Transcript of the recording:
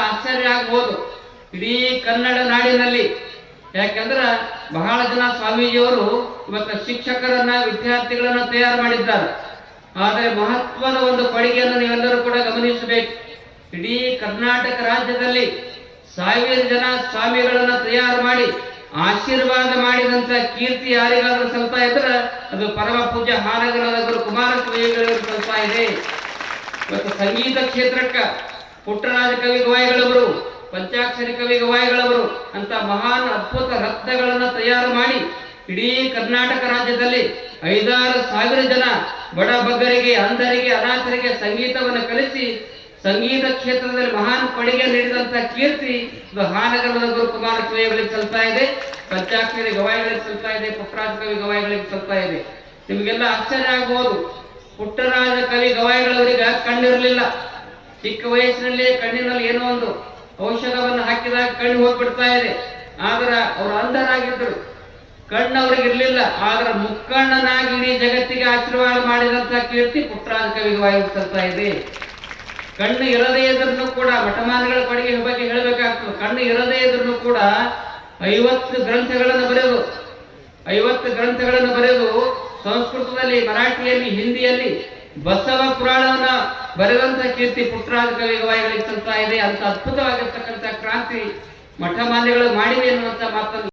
ಆಶ್ಚರ್ಯ ಆಗ್ಬೋದು ಇಡೀ ಕನ್ನಡ ನಾಡಿನಲ್ಲಿ. ಯಾಕಂದ್ರೆ ಬಹಳ ಜನ ಸ್ವಾಮೀಜಿಯವರು ಇವತ್ತು ಶಿಕ್ಷಕರನ್ನ ವಿದ್ಯಾರ್ಥಿಗಳನ್ನ ತಯಾರು ಮಾಡಿದ್ದಾರೆ. ಆದರೆ ಮಹತ್ವದ ಒಂದು ಕೊಡುಗೆಯನ್ನು ನೀವೆಲ್ಲರೂ ಕೂಡ ಗಮನಿಸಬೇಕು. ಇಡೀ ಕರ್ನಾಟಕ ರಾಜ್ಯದಲ್ಲಿ 1000 ಜನ ಸ್ವಾಮಿಗಳನ್ನ ತಯಾರು ಮಾಡಿ ಆಶೀರ್ವಾದ ಮಾಡಿದಂತ ಕೀರ್ತಿ ಯಾರಿಗಾದ್ರೂ ಸಲ್ತಾ ಇದ್ರೆ ಅದು ಪರಮ ಪೂಜ್ಯ ಹಾನಗರದ ಗುರು ಕುಮಾರಸ್ವಾಮಿಗಳು ಸಲ್ತಾ ಇದೆ. ಇವತ್ತು ಸಂಗೀತ ಕ್ಷೇತ್ರಕ್ಕ ಪುಟ್ಟರಾಜ ಕವಿ ಗವಾಯಿಗಳವರು, ಪಂಚಾಕ್ಷರಿ ಕವಿ ಗವಾಯಿಗಳವರು ಅಂತ ಮಹಾನ್ ಅದ್ಭುತ ರತ್ನಗಳನ್ನ ತಯಾರು ಮಾಡಿ ಇಡೀ ಕರ್ನಾಟಕ ರಾಜ್ಯದಲ್ಲಿ 5,000 ಜನ ಬಡ ಬಗ್ಗರಿಗೆ, ಅಂಧರಿಗೆ, ಅನಾಥರಿಗೆ ಸಂಗೀತವನ್ನು ಕಲಿಸಿ ಸಂಗೀತ ಕ್ಷೇತ್ರದಲ್ಲಿ ಮಹಾನ್ ಕೊಡುಗೆ ನೀಡಿದಂತ ಕೀರ್ತಿ ಇದು ಹಾನಗರದ ಗುರು ಕುಮಾರಸ್ವಾಮಿಗಳಿಗೆ ಸಲ್ತಾ ಇದೆ, ಪಂಚಾಕ್ಷರಿ ಗವಾಯಿಗಳಿಗೆ ಸಲ್ತಾ ಇದೆ, ಪುಟ್ಟರಾಜ ಕವಿ ಗವಾಯಿಗಳಿಗೆ ಸಲ್ತಾ ಇದೆ. ನಿಮಗೆಲ್ಲ ಆಶ್ಚರ್ಯ ಆಗ್ಬಹುದು. ಪುಟ್ಟರಾಜ ಕವಿ ಗವಾಯಿಗಳವರಿಗೆ ಕಣ್ಣಿರಲಿಲ್ಲ. ಚಿಕ್ಕ ವಯಸ್ಸಿನಲ್ಲಿ ಕಣ್ಣಿನಲ್ಲಿ ಏನೋ ಒಂದು ಔಷಧವನ್ನು ಹಾಕಿದಾಗ ಕಣ್ಣು ಹೋಗ್ಬಿಡ್ತಾ ಇದೆ. ಆದ್ರೆ ಅವರು ಅಂಧರಾಗಿದ್ದರು, ಕಣ್ಣು ಅವ್ರಿಗೆ ಇರ್ಲಿಲ್ಲ. ಆದ್ರೆ ಮುಕ್ಕಣ್ಣನಾಗಿ ಇಡೀ ಜಗತ್ತಿಗೆ ಆಶೀರ್ವಾದ ಮಾಡಿದಂತ ಕೀರ್ತಿ ಪುಟ್ಟರಾಜ ಕವಿ ಗವಾಯಿಗಳಿಗೆ ಸಲ್ತಾ ಇದೆ. ಕಣ್ಣು ಇರದೇ ಇದ್ರೂ ಕೂಡ ಮಠಮಾನಗಳ ಕೊಡುಗೆ ಬಗ್ಗೆ ಹೇಳಬೇಕಾಗ್ತದೆ. ಕಣ್ಣು ಇರದೇ ಇದ್ರೂ ಕೂಡ 50 ಗ್ರಂಥಗಳನ್ನು ಬರೆದು ಸಂಸ್ಕೃತದಲ್ಲಿ, ಮರಾಠಿಯಲ್ಲಿ, ಹಿಂದಿಯಲ್ಲಿ ಬಸವ ಪುರಾಣವನ್ನ ಬರೆದಂತ ಕೀರ್ತಿ ಪುಟ್ಟರಾಜ ಕವಿ ಗವಾಯಿಗಳಿಗೆ ಸಲ್ತಾ ಇದೆ. ಅಂತ ಅದ್ಭುತವಾಗಿರ್ತಕ್ಕಂಥ ಕ್ರಾಂತಿ ಮಠಮಾನ್ಯಗಳು ಮಾಡಿವೆ ಎನ್ನುವಂತ ಮಾತನ್ನು